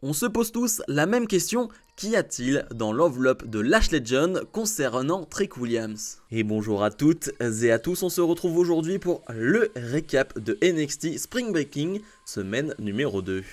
On se pose tous la même question, qu'y a-t-il dans l'enveloppe de Lash Legend concernant Trick Williams? Et bonjour à toutes et à tous, on se retrouve aujourd'hui pour le récap de NXT Spring Breaking, semaine numéro 2.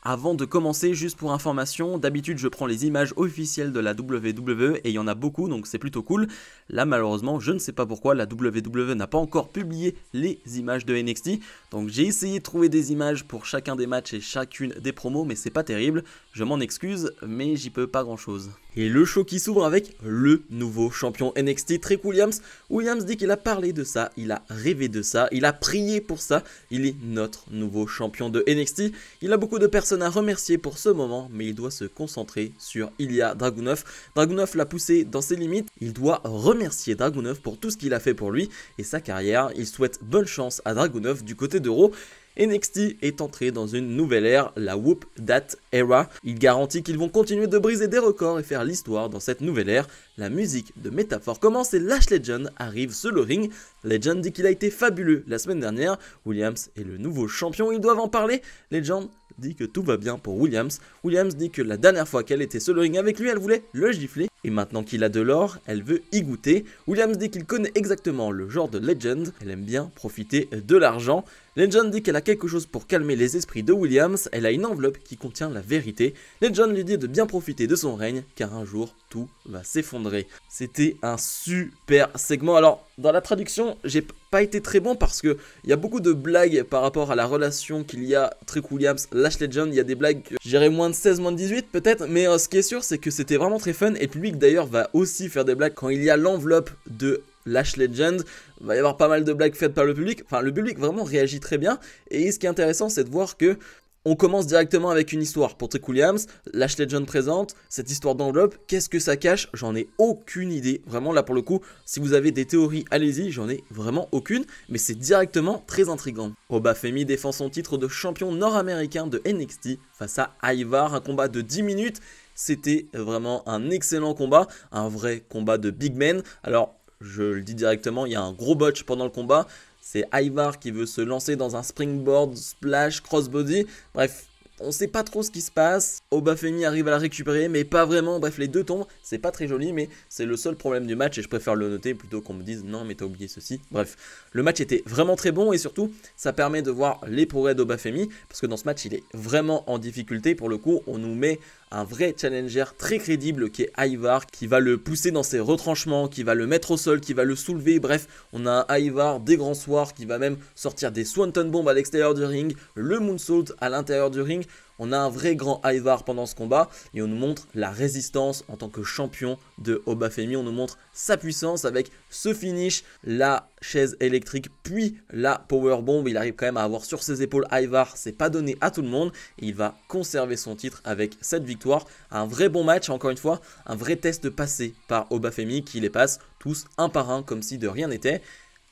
Avant de commencer, juste pour information, d'habitude je prends les images officielles de la WWE et il y en a beaucoup donc c'est plutôt cool. Là malheureusement je ne sais pas pourquoi la WWE n'a pas encore publié les images de NXT. Donc j'ai essayé de trouver des images pour chacun des matchs et chacune des promos mais c'est pas terrible. Je m'en excuse mais j'y peux pas grand chose. Et le show qui s'ouvre avec le nouveau champion NXT Trick Williams. Williams dit qu'il a parlé de ça, il a rêvé de ça, il a prié pour ça. Il est notre nouveau champion de NXT. Il a beaucoup de personnes à remercier pour ce moment, mais il doit se concentrer sur Ilya Dragunov. Dragunov l'a poussé dans ses limites. Il doit remercier Dragunov pour tout ce qu'il a fait pour lui et sa carrière. Il souhaite bonne chance à Dragunov du côté de Raw. NXT est entré dans une nouvelle ère, la Whoop That Era. Il garantit qu'ils vont continuer de briser des records et faire l'histoire dans cette nouvelle ère. La musique de métaphore commence et Lash Legend arrive sur le ring. Legend dit qu'il a été fabuleux la semaine dernière. Williams est le nouveau champion, ils doivent en parler. Legend dit que tout va bien pour Williams. Williams dit que la dernière fois qu'elle était sur le ring avec lui, elle voulait le gifler. Et maintenant qu'il a de l'or, elle veut y goûter. Williams dit qu'il connaît exactement le genre de Legend. Elle aime bien profiter de l'argent. Legend dit qu'elle a quelque chose pour calmer les esprits de Williams. Elle a une enveloppe qui contient la vérité. Legend lui dit de bien profiter de son règne, car un jour, tout va s'effondrer. C'était un super segment. Alors, dans la traduction, j'ai pas été très bon parce que il y a beaucoup de blagues par rapport à la relation qu'il y a Trick Williams, Lash Legend. Il y a des blagues, je dirais moins de 16, moins de 18 peut-être. Mais ce qui est sûr, c'est que c'était vraiment très fun. Et le public d'ailleurs va aussi faire des blagues quand il y a l'enveloppe de Lash Legend. Il va y avoir pas mal de blagues faites par le public. Enfin, le public vraiment réagit très bien. Et ce qui est intéressant, c'est de voir que on commence directement avec une histoire pour Trick Williams. Lash Legend présente cette histoire d'enveloppe. Qu'est-ce que ça cache? J'en ai aucune idée. Vraiment, là pour le coup, si vous avez des théories, allez-y. J'en ai vraiment aucune. Mais c'est directement très intriguant. Obafemi défend son titre de champion nord-américain de NXT face à Ivar. Un combat de 10 minutes. C'était vraiment un excellent combat. Un vrai combat de big men. Alors, je le dis directement, il y a un gros botch pendant le combat. C'est Ivar qui veut se lancer dans un springboard, splash, crossbody. Bref, on sait pas trop ce qui se passe. Obafemi arrive à la récupérer, mais pas vraiment. Bref, les deux tombent. C'est pas très joli, mais c'est le seul problème du match. Et je préfère le noter plutôt qu'on me dise non, mais t'as oublié ceci. Bref, le match était vraiment très bon. Et surtout, ça permet de voir les progrès d'Obafemi. Parce que dans ce match, il est vraiment en difficulté. Pour le coup, on nous met un vrai challenger très crédible qui est Ivar, qui va le pousser dans ses retranchements, qui va le mettre au sol, qui va le soulever. Bref, on a un Ivar des grands soirs qui va même sortir des Swanton Bombs à l'extérieur du ring, le moonsault à l'intérieur du ring. On a un vrai grand Ivar pendant ce combat et on nous montre la résistance en tant que champion de Obafemi. On nous montre sa puissance avec ce finish, la chaise électrique puis la powerbomb. Il arrive quand même à avoir sur ses épaules Ivar, c'est pas donné à tout le monde et il va conserver son titre avec cette victoire. Un vrai bon match, encore une fois, un vrai test passé par Obafemi qui les passe tous un par un comme si de rien n'était.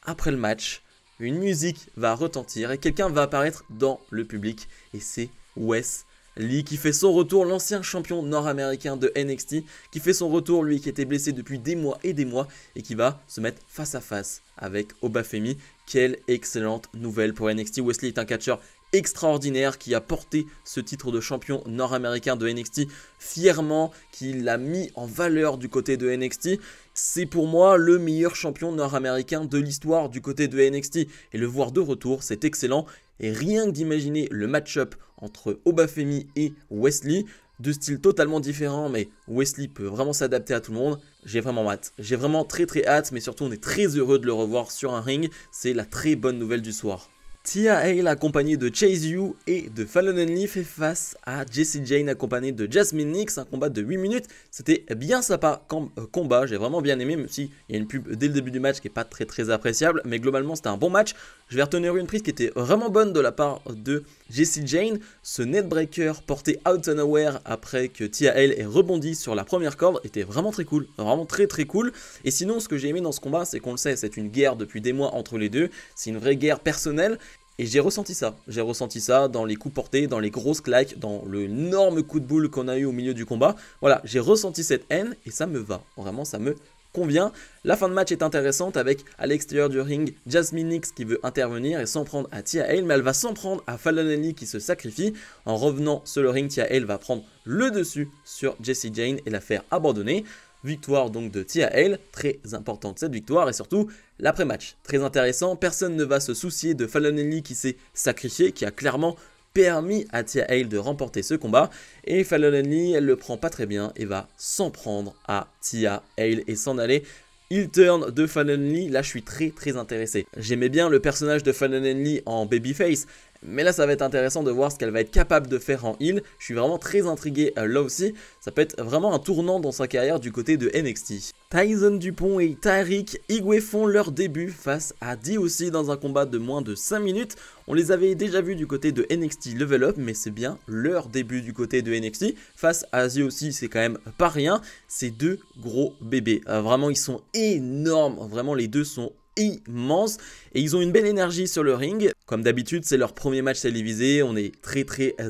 Après le match, une musique va retentir et quelqu'un va apparaître dans le public et c'est Wes Lee qui fait son retour, l'ancien champion nord-américain de NXT, qui fait son retour, lui qui était blessé depuis des mois et qui va se mettre face à face avec Obafemi. Quelle excellente nouvelle pour NXT. Wes Lee est un catcheur extraordinaire qui a porté ce titre de champion nord-américain de NXT fièrement, qui l'a mis en valeur du côté de NXT. C'est pour moi le meilleur champion nord-américain de l'histoire du côté de NXT et le voir de retour, c'est excellent. Et rien que d'imaginer le match-up entre Obafemi et Wes Lee, deux styles totalement différents, mais Wes Lee peut vraiment s'adapter à tout le monde. J'ai vraiment hâte. J'ai vraiment très hâte, mais surtout on est très heureux de le revoir sur un ring. C'est la très bonne nouvelle du soir. Tia Hale accompagnée de Chase U et de Fallon Henley fait face à Jessie Jane accompagnée de Jasmine Nix, un combat de 8 minutes. C'était bien sympa comme combat, j'ai vraiment bien aimé, même si il y a une pub dès le début du match qui n'est pas très appréciable, mais globalement c'était un bon match. Je vais retenir une prise qui était vraiment bonne de la part de Jessie Jane, ce netbreaker porté out of nowhere après que Tia Hale ait rebondi sur la première corde était vraiment très cool, vraiment très cool. Et sinon ce que j'ai aimé dans ce combat, c'est qu'on le sait, c'est une guerre depuis des mois entre les deux, c'est une vraie guerre personnelle. Et j'ai ressenti ça dans les coups portés, dans les grosses claques, dans l'énorme coup de boule qu'on a eu au milieu du combat. Voilà, j'ai ressenti cette haine et ça me va, vraiment ça me convient. La fin de match est intéressante avec à l'extérieur du ring Jasmine Nyx qui veut intervenir et s'en prendre à Thea Hail, mais elle va s'en prendre à Fallon Henley qui se sacrifie. En revenant sur le ring, Thea Hail va prendre le dessus sur Jessie Jane et la faire abandonner. Victoire donc de Thea Hail, très importante cette victoire, et surtout l'après-match. Très intéressant, personne ne va se soucier de Fallon Henley qui s'est sacrifié, qui a clairement permis à Thea Hail de remporter ce combat. Et Fallon Henley, elle le prend pas très bien et va s'en prendre à Thea Hail et s'en aller. Heel turn de Fallon Henley, là je suis très intéressé. J'aimais bien le personnage de Fallon Henley en babyface, mais là ça va être intéressant de voir ce qu'elle va être capable de faire en heel. Je suis vraiment très intrigué là aussi, ça peut être vraiment un tournant dans sa carrière du côté de NXT. Tyson Dupont et Tariq Igwe font leur début face à DOC dans un combat de moins de 5 minutes. On les avait déjà vus du côté de NXT Level Up, mais c'est bien leur début du côté de NXT. Face à DOC, c'est quand même pas rien. Ces deux gros bébés, vraiment ils sont énormes, vraiment les deux sont immense et ils ont une belle énergie sur le ring. Comme d'habitude, c'est leur premier match télévisé, on est très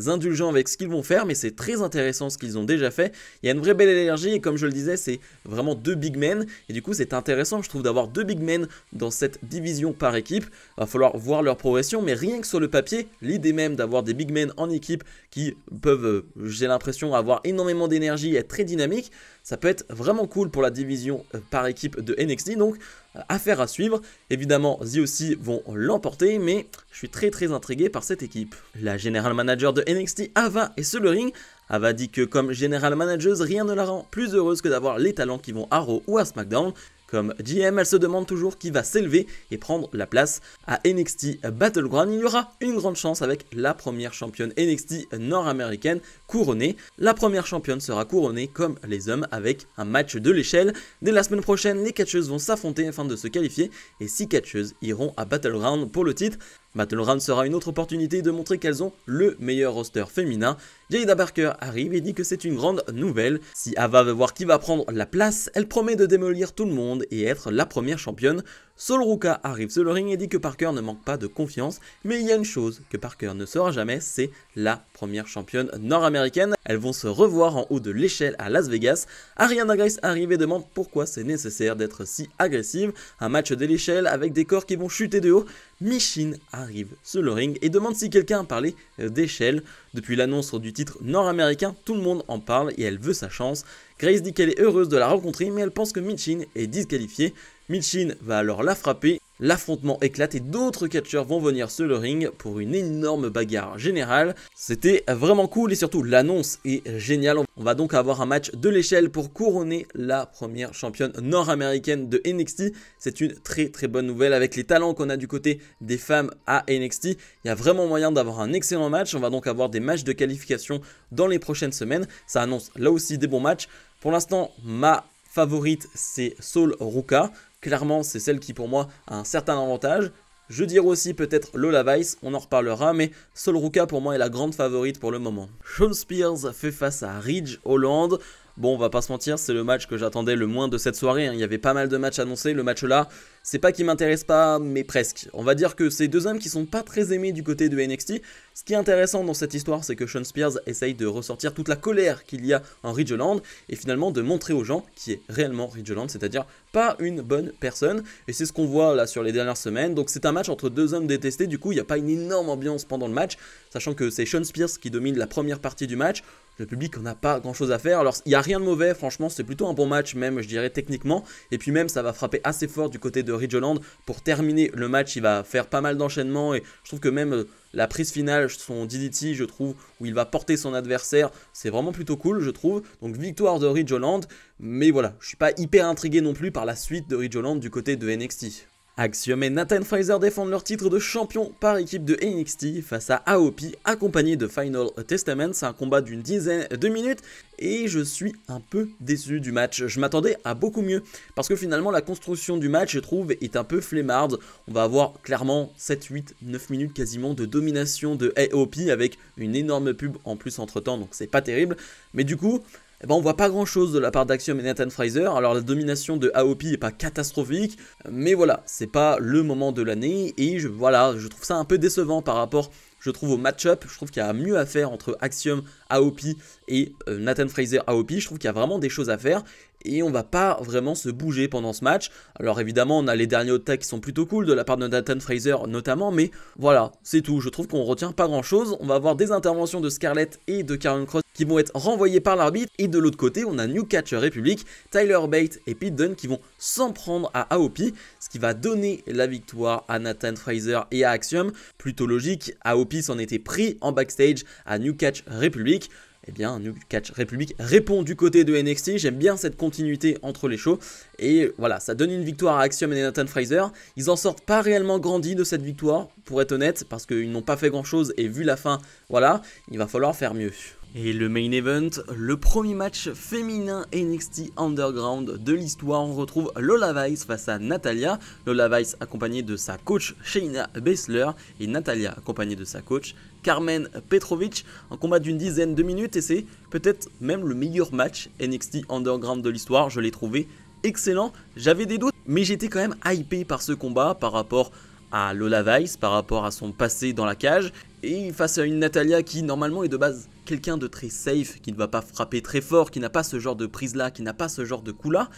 indulgent avec ce qu'ils vont faire, mais c'est très intéressant ce qu'ils ont déjà fait. Il y a une vraie belle énergie et comme je le disais, c'est vraiment deux big men et du coup c'est intéressant je trouve d'avoir deux big men dans cette division par équipe. Il va falloir voir leur progression, mais rien que sur le papier, l'idée même d'avoir des big men en équipe qui peuvent, j'ai l'impression, avoir énormément d'énergie et être très dynamique, ça peut être vraiment cool pour la division par équipe de NXT, donc affaire à suivre. Évidemment, DOC vont l'emporter, mais je suis très intrigué par cette équipe. La General Manager de NXT, Ava, est sur le ring. Ava dit que comme General Manager, rien ne la rend plus heureuse que d'avoir les talents qui vont à Raw ou à SmackDown. Comme GM, elle se demande toujours qui va s'élever et prendre la place à NXT Battleground. Il y aura une grande chance avec la première championne NXT nord-américaine couronnée. La première championne sera couronnée comme les hommes avec un match de l'échelle. Dès la semaine prochaine, les catcheuses vont s'affronter afin de se qualifier et 6 catcheuses iront à Battleground pour le titre. Battleground sera une autre opportunité de montrer qu'elles ont le meilleur roster féminin. Jada Parker arrive et dit que c'est une grande nouvelle. Si Ava veut voir qui va prendre la place, elle promet de démolir tout le monde et être la première championne. Sol Ruka arrive sur le ring et dit que Parker ne manque pas de confiance, mais il y a une chose que Parker ne sera jamais, c'est la première championne nord-américaine. Elles vont se revoir en haut de l'échelle à Las Vegas. Ariana Grace arrive et demande pourquoi c'est nécessaire d'être si agressive. Un match de l'échelle avec des corps qui vont chuter de haut. Michin arrive sur le ring et demande si quelqu'un a parlé d'échelle. Depuis l'annonce du titre nord-américain, tout le monde en parle et elle veut sa chance. Grace dit qu'elle est heureuse de la rencontrer, mais elle pense que Michin est disqualifié. Michin va alors la frapper, l'affrontement éclate et d'autres catcheurs vont venir sur le ring pour une énorme bagarre générale. C'était vraiment cool et surtout l'annonce est géniale. On va donc avoir un match de l'échelle pour couronner la première championne nord-américaine de NXT. C'est une très bonne nouvelle avec les talents qu'on a du côté des femmes à NXT. Il y a vraiment moyen d'avoir un excellent match. On va donc avoir des matchs de qualification dans les prochaines semaines. Ça annonce là aussi des bons matchs. Pour l'instant, ma favorite c'est Sol Ruka. Clairement, c'est celle qui pour moi a un certain avantage. Je dirais aussi peut-être Lola Vice, on en reparlera, mais Sol Ruka pour moi est la grande favorite pour le moment. Shawn Spears fait face à Ridge Holland. Bon, on va pas se mentir, c'est le match que j'attendais le moins de cette soirée. Il y avait pas mal de matchs annoncés. Le match là, c'est pas qu'il m'intéresse pas, mais presque. On va dire que c'est deux hommes qui sont pas très aimés du côté de NXT. Ce qui est intéressant dans cette histoire, c'est que Shawn Spears essaye de ressortir toute la colère qu'il y a en Ridge Holland et finalement de montrer aux gens qui est réellement Ridge Holland, c'est-à-dire pas une bonne personne. Et c'est ce qu'on voit là sur les dernières semaines. Donc c'est un match entre deux hommes détestés. Du coup, il n'y a pas une énorme ambiance pendant le match, sachant que c'est Shawn Spears qui domine la première partie du match. Le public n'a pas grand chose à faire, alors il n'y a rien de mauvais, franchement c'est plutôt un bon match même je dirais techniquement, et puis même ça va frapper assez fort du côté de Ridge Holland pour terminer le match. Il va faire pas mal d'enchaînements et je trouve que même la prise finale, son DDT je trouve, où il va porter son adversaire, c'est vraiment plutôt cool je trouve. Donc victoire de Ridge Holland, mais voilà, je suis pas hyper intrigué non plus par la suite de Ridge Holland du côté de NXT. Axiom et Nathan Fraser défendent leur titre de champion par équipe de NXT face à AOP accompagné de Final Testament. C'est un combat d'une dizaine de minutes et je suis un peu déçu du match. Je m'attendais à beaucoup mieux parce que finalement la construction du match je trouve est un peu flemmarde. On va avoir clairement 7, 8, 9 minutes quasiment de domination de AOP avec une énorme pub en plus entre temps, donc c'est pas terrible. Mais du coup, eh ben on voit pas grand chose de la part d'Axiom et Nathan Fraser. Alors la domination de AOP est pas catastrophique, mais voilà, c'est pas le moment de l'année et je trouve ça un peu décevant par rapport, je trouve, au match-up. Je trouve qu'il y a mieux à faire entre Axiom, AOP et Nathan Fraser AOP. Je trouve qu'il y a vraiment des choses à faire et on va pas vraiment se bouger pendant ce match. Alors évidemment on a les derniers hot tags qui sont plutôt cool de la part de Nathan Fraser notamment, mais voilà, c'est tout. Je trouve qu'on retient pas grand chose. On va avoir des interventions de Scarlett et de Karrion Kross qui vont être renvoyées par l'arbitre, et de l'autre côté on a New Catch Republic, Tyler Bate et Pete Dunne qui vont s'en prendre à AOP, ce qui va donner la victoire à Nathan Fraser et à Axiom. Plutôt logique, AOP s'en était pris en backstage à New Catch Republic. Eh bien, New Catch Republic répond du côté de NXT. J'aime bien cette continuité entre les shows. Et voilà, ça donne une victoire à Axiom et Nathan Fraser. Ils en sortent pas réellement grandis de cette victoire, pour être honnête, parce qu'ils n'ont pas fait grand chose. Et vu la fin, voilà, il va falloir faire mieux. Et le main event, le premier match féminin NXT Underground de l'histoire, on retrouve Lola Vice face à Natalya. Lola Vice accompagnée de sa coach Shayna Baszler et Natalya accompagnée de sa coach Carmen Petrovic. Un combat d'une dizaine de minutes et c'est peut-être même le meilleur match NXT Underground de l'histoire. Je l'ai trouvé excellent. J'avais des doutes, mais j'étais quand même hypé par ce combat par rapport à Lola Vice, par rapport à son passé dans la cage, et face à une Natalya qui normalement est de base quelqu'un de très safe, qui ne va pas frapper très fort, qui n'a pas ce genre de prise là, qui n'a pas ce genre de coup là.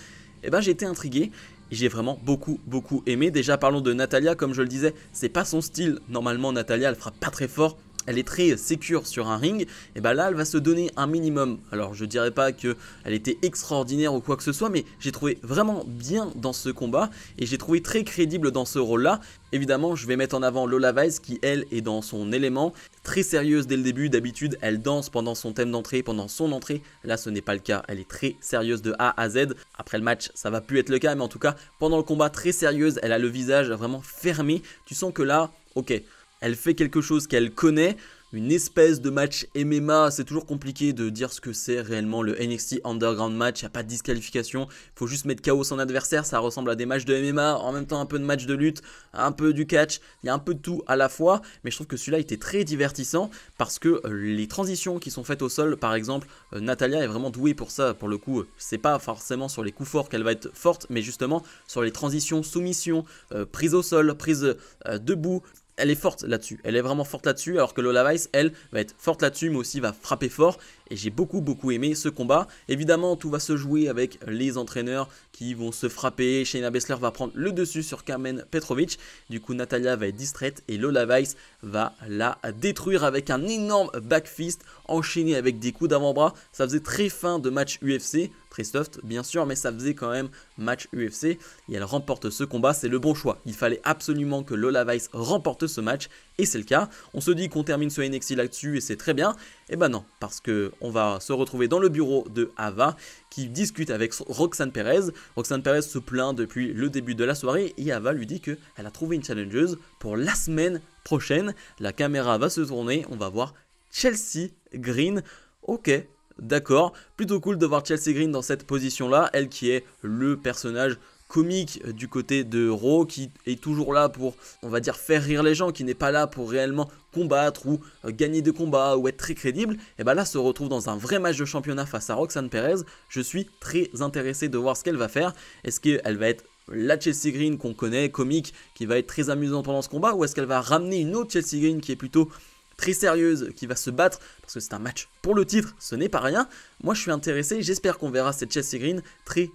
Et ben j'ai été intrigué et j'ai vraiment beaucoup aimé. Déjà parlons de Natalya, comme je le disais, c'est pas son style. Normalement Natalya elle frappe pas très fort, elle est très sécure sur un ring, et bah là elle va se donner un minimum. Alors je dirais pas qu'elle était extraordinaire ou quoi que ce soit, mais j'ai trouvé vraiment bien dans ce combat et j'ai trouvé très crédible dans ce rôle là. Évidemment je vais mettre en avant Lola Vice qui elle est dans son élément, très sérieuse dès le début. D'habitude elle danse pendant son thème d'entrée, pendant son entrée, là ce n'est pas le cas, elle est très sérieuse de A à Z. Après le match ça va plus être le cas, mais en tout cas pendant le combat très sérieuse, elle a le visage vraiment fermé, tu sens que là, ok, elle fait quelque chose qu'elle connaît, une espèce de match MMA. C'est toujours compliqué de dire ce que c'est réellement le NXT Underground match, il n'y a pas de disqualification, il faut juste mettre KO son adversaire, ça ressemble à des matchs de MMA, en même temps un peu de match de lutte, un peu du catch, il y a un peu de tout à la fois, mais je trouve que celui-là était très divertissant parce que les transitions qui sont faites au sol, par exemple, Natalya est vraiment douée pour ça, pour le coup, c'est pas forcément sur les coups forts qu'elle va être forte, mais justement sur les transitions, soumission, prise au sol, prise debout. Elle est forte là-dessus, elle est vraiment forte là-dessus, alors que Lola Vice, elle, va être forte là-dessus, mais aussi va frapper fort. Et j'ai beaucoup aimé ce combat. Évidemment, tout va se jouer avec les entraîneurs qui vont se frapper. Shayna Baszler va prendre le dessus sur Carmen Petrovic. Du coup, Natalya va être distraite et Lola Vice va la détruire avec un énorme backfist enchaîné avec des coups d'avant-bras. Ça faisait très fin de match UFC. Très soft bien sûr, mais ça faisait quand même match UFC et elle remporte ce combat. C'est le bon choix, il fallait absolument que Lola Vice remporte ce match et c'est le cas. On se dit qu'on termine ce NXT là-dessus et c'est très bien. Et ben non, parce que on va se retrouver dans le bureau de Ava qui discute avec Roxanne Perez. Roxanne Perez se plaint depuis le début de la soirée et Ava lui dit qu'elle a trouvé une challengeuse pour la semaine prochaine. La caméra va se tourner, on va voir Chelsea Green. Ok, d'accord, plutôt cool de voir Chelsea Green dans cette position-là, elle qui est le personnage comique du côté de Raw, qui est toujours là pour, on va dire, faire rire les gens, qui n'est pas là pour réellement combattre ou gagner des combats ou être très crédible. Et bien là se retrouve dans un vrai match de championnat face à Roxanne Perez. Je suis très intéressé de voir ce qu'elle va faire. Est-ce qu'elle va être la Chelsea Green qu'on connaît, comique, qui va être très amusante pendant ce combat, ou est-ce qu'elle va ramener une autre Chelsea Green qui est plutôt très sérieuse, qui va se battre, parce que c'est un match pour le titre, ce n'est pas rien. Moi je suis intéressé, j'espère qu'on verra cette Chelsea Green très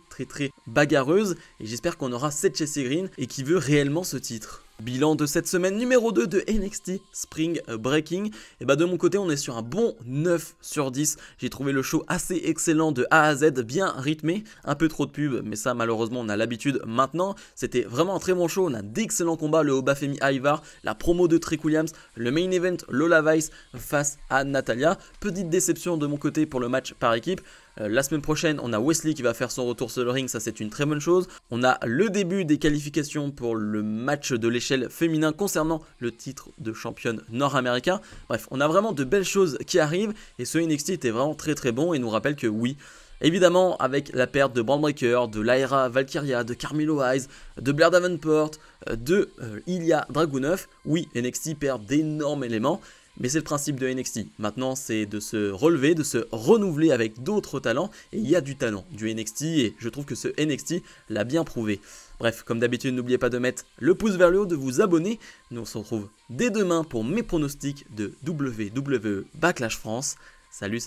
bagarreuse, et j'espère qu'on aura cette Chelsea Green et qui veut réellement ce titre. Bilan de cette semaine numéro 2 de NXT Spring Breaking. Et bah de mon côté on est sur un bon 9 sur 10. J'ai trouvé le show assez excellent de A à Z, bien rythmé. Un peu trop de pub, mais ça malheureusement on a l'habitude maintenant. C'était vraiment un très bon show, on a d'excellents combats. Le Obafemi Ivar, la promo de Trick Williams, le main event Lola Vice face à Natalya. Petite déception de mon côté pour le match par équipe. La semaine prochaine, on a Wesley qui va faire son retour sur le ring, ça c'est une très bonne chose. On a le début des qualifications pour le match de l'échelle féminin concernant le titre de championne nord-américain. Bref, on a vraiment de belles choses qui arrivent et ce NXT était vraiment très bon et nous rappelle que oui, évidemment avec la perte de Bron Breakker, de Lyra Valkyria, de Carmelo Hayes, de Blair Davenport, de Ilya Dragunov, oui NXT perd d'énormes éléments. Mais c'est le principe de NXT. Maintenant, c'est de se relever, de se renouveler avec d'autres talents. Et il y a du talent, du NXT. Et je trouve que ce NXT l'a bien prouvé. Bref, comme d'habitude, n'oubliez pas de mettre le pouce vers le haut, de vous abonner. Nous, on se retrouve dès demain pour mes pronostics de WWE Backlash France. Salut